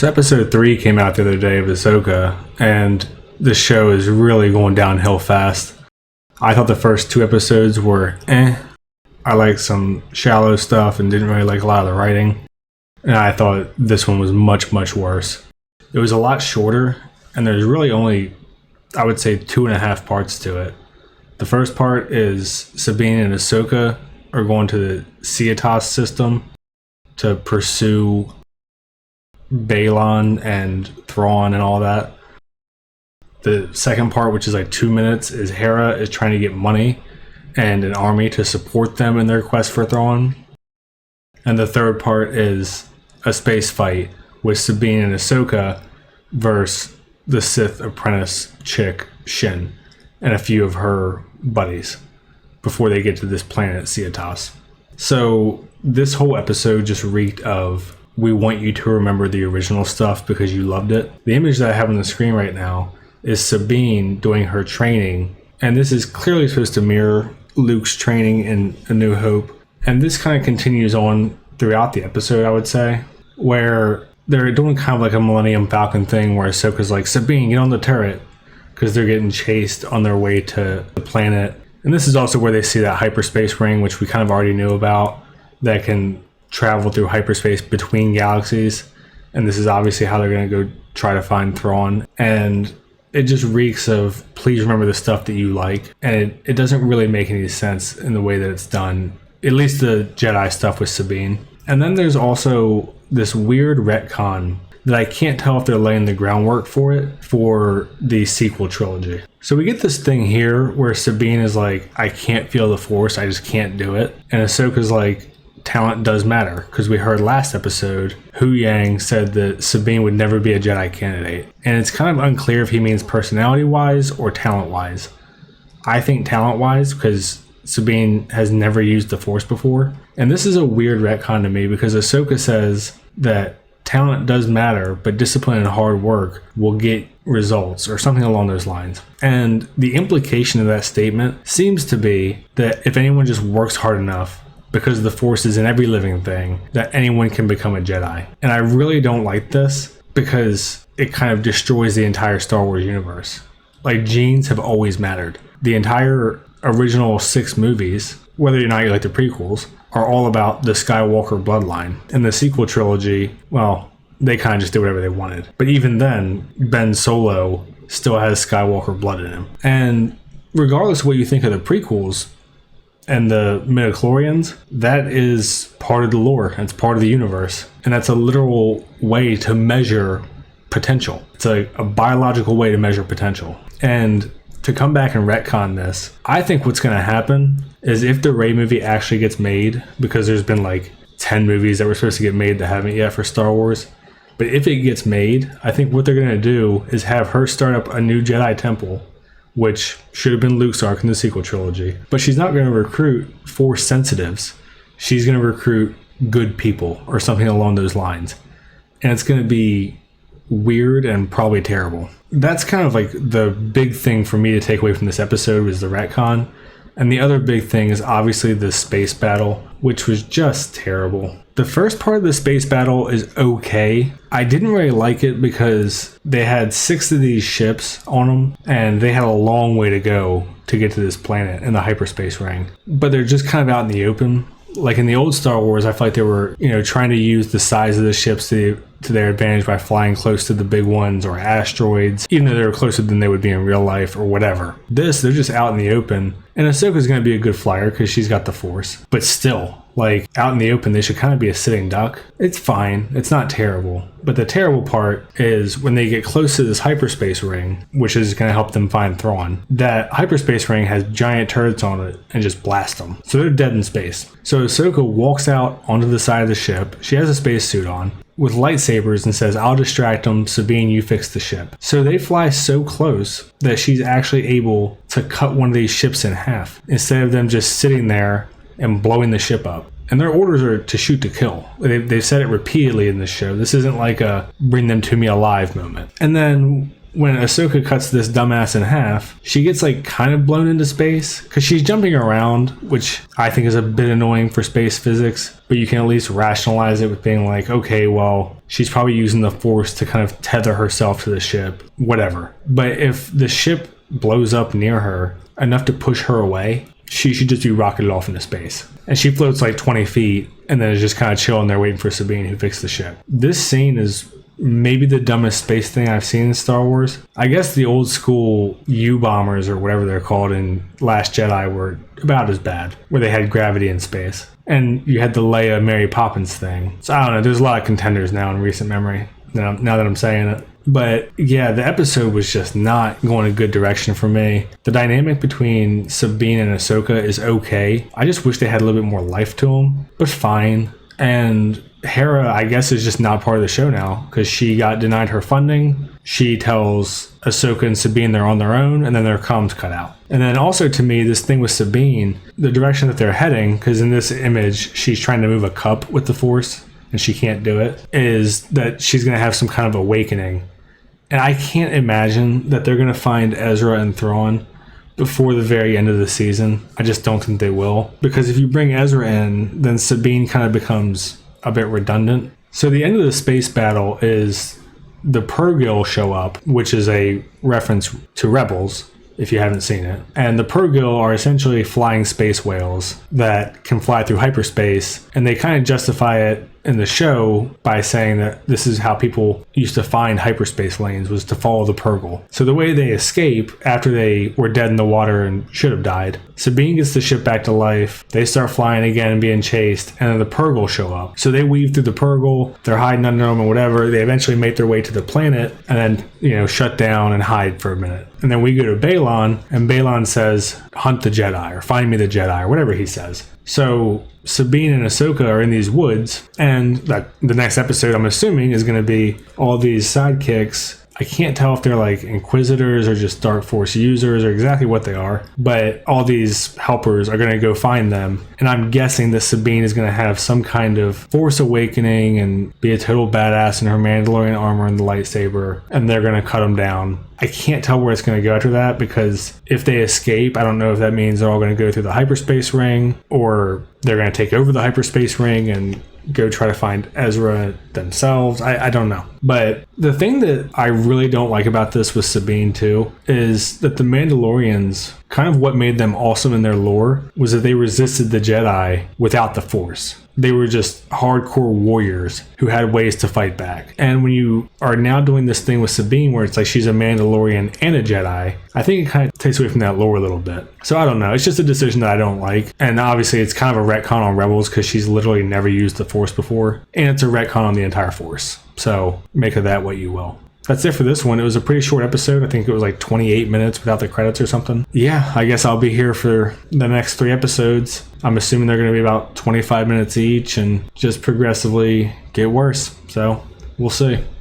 So episode 3 came out the other day of Ahsoka, and the show is really going downhill fast. I thought the first 2 episodes were I liked some shallow stuff and didn't really like a lot of the writing. And I thought this one was much, much worse. It was a lot shorter, and there's really only, I would say, 2.5 parts to it. The first part is Sabine and Ahsoka are going to the Cietas system to pursue Balon and Thrawn and all that. The second part, which is like 2 minutes, is Hera is trying to get money and an army to support them in their quest for Thrawn. And the third part is a space fight with Sabine and Ahsoka versus the Sith apprentice chick Shin and a few of her buddies before they get to this planet Cietas. So this whole episode just reeked of, we want you to remember the original stuff because you loved it. The image that I have on the screen right now is Sabine doing her training, and this is clearly supposed to mirror Luke's training in A New Hope. And this kind of continues on throughout the episode, I would say, where they're doing kind of like a Millennium Falcon thing where Ahsoka's like, Sabine, get on the turret, because they're getting chased on their way to the planet. And this is also where they see that hyperspace ring, which we kind of already knew about, that can travel through hyperspace between galaxies. And this is obviously how they're going to go try to find Thrawn. And it just reeks of, please remember the stuff that you like. And it doesn't really make any sense in the way that it's done, at least the Jedi stuff with Sabine. And then there's also this weird retcon that I can't tell if they're laying the groundwork for it for the sequel trilogy. So we get this thing here where Sabine is like, I can't feel the Force, I just can't do it. And Ahsoka's like, talent does matter, because we heard last episode Hu Yang said that Sabine would never be a Jedi candidate, and it's kind of unclear if he means personality wise or talent wise. I think talent wise, because Sabine has never used the Force before. And this is a weird retcon to me, because Ahsoka says that talent does matter, but discipline and hard work will get results, or something along those lines. And the implication of that statement seems to be that if anyone just works hard enough, because the Force is in every living thing, that anyone can become a Jedi. And I really don't like this, because it kind of destroys the entire Star Wars universe. Like, genes have always mattered. The entire original 6 movies, whether or not you like the prequels, are all about the Skywalker bloodline. And the sequel trilogy, well, they kind of just did whatever they wanted. But even then, Ben Solo still has Skywalker blood in him. And regardless of what you think of the prequels and the midichlorians, that is part of the lore. It's part of the universe. And that's a literal way to measure potential. It's a biological way to measure potential. And to come back and retcon this, I think what's going to happen is if the Rey movie actually gets made, because there's been like 10 movies that were supposed to get made that haven't yet for Star Wars, but if it gets made, I think what they're going to do is have her start up a new Jedi temple, which should have been Luke's arc in the sequel trilogy. But she's not going to recruit Force sensitives. She's going to recruit good people or something along those lines. And it's going to be weird and probably terrible. That's kind of like the big thing for me to take away from this episode was the retcon. And the other big thing is obviously the space battle, which was just terrible. The first part of the space battle is okay. I didn't really like it because they had 6 of these ships on them, and they had a long way to go to get to this planet in the hyperspace ring. But they're just kind of out in the open. Like in the old Star Wars, I feel like they were, trying to use the size of the ships to their advantage by flying close to the big ones or asteroids, even though they were closer than they would be in real life or whatever. They're just out in the open. And Ahsoka's going to be a good flyer because she's got the Force. But still, like, out in the open, they should kind of be a sitting duck. It's fine. It's not terrible. But the terrible part is when they get close to this hyperspace ring, which is going to help them find Thrawn, that hyperspace ring has giant turrets on it and just blast them. So they're dead in space. So Ahsoka walks out onto the side of the ship. She has a spacesuit on with lightsabers and says, I'll distract them, Sabine, you fix the ship. So they fly so close that she's actually able to cut one of these ships in half instead of them just sitting there and blowing the ship up. And their orders are to shoot to kill. They've said it repeatedly in this show. This isn't like a bring them to me alive moment. And then when Ahsoka cuts this dumbass in half, she gets like kind of blown into space because she's jumping around, which I think is a bit annoying for space physics, but you can at least rationalize it with being like, okay, well, she's probably using the Force to kind of tether herself to the ship, whatever. But if the ship blows up near her enough to push her away, she should just be rocketed off into space. And she floats like 20 feet and then is just kind of chilling there waiting for Sabine, who fixed the ship. This scene is maybe the dumbest space thing I've seen in Star Wars. I guess the old school U-bombers or whatever they're called in Last Jedi were about as bad, where they had gravity in space. And you had the Leia Mary Poppins thing. So I don't know, there's a lot of contenders now in recent memory, now that I'm saying it. But yeah, the episode was just not going a good direction for me. The dynamic between Sabine and Ahsoka is okay. I just wish they had a little bit more life to them, but fine. And Hera, I guess, is just not part of the show now because she got denied her funding. She tells Ahsoka and Sabine they're on their own, and then their comms cut out. And then also, to me, this thing with Sabine, the direction that they're heading, because in this image, she's trying to move a cup with the Force, and she can't do it, is that she's going to have some kind of awakening. And I can't imagine that they're going to find Ezra and Thrawn before the very end of the season. I just don't think they will. Because if you bring Ezra in, then Sabine kind of becomes a bit redundant. So the end of the space battle is the Purrgil show up, which is a reference to Rebels, if you haven't seen it. And the Purrgil are essentially flying space whales that can fly through hyperspace, and they kind of justify it in the show by saying that this is how people used to find hyperspace lanes, was to follow the Purrgil. So the way they escape after they were dead in the water and should have died, Sabine gets the ship back to life, they start flying again and being chased, and then the Purrgil show up. So they weave through the Purrgil, they're hiding under them or whatever, they eventually make their way to the planet and then, shut down and hide for a minute. And then we go to Balon, and Balon says, hunt the Jedi, or find me the Jedi, or whatever he says. So Sabine and Ahsoka are in these woods, and the next episode, I'm assuming, is going to be all these sidekicks. I can't tell if they're like Inquisitors or just Dark Force users or exactly what they are, but all these helpers are going to go find them. And I'm guessing that Sabine is going to have some kind of Force awakening and be a total badass in her Mandalorian armor and the lightsaber, and they're going to cut them down. I can't tell where it's going to go after that, because if they escape, I don't know if that means they're all going to go through the hyperspace ring, or they're going to take over the hyperspace ring and go try to find Ezra themselves. I don't know. But the thing that I really don't like about this with Sabine too is that the Mandalorians, kind of what made them awesome in their lore was that they resisted the Jedi without the Force. They were just hardcore warriors who had ways to fight back. And when you are now doing this thing with Sabine where it's like she's a Mandalorian and a Jedi, I think it kind of takes away from that lore a little bit. So I don't know. It's just a decision that I don't like. And obviously it's kind of a retcon on Rebels because she's literally never used the Force before. And it's a retcon on the entire Force. So make of that what you will. That's it for this one. It was a pretty short episode. I think it was like 28 minutes without the credits or something. Yeah, I guess I'll be here for the next 3 episodes. I'm assuming they're going to be about 25 minutes each and just progressively get worse. So we'll see.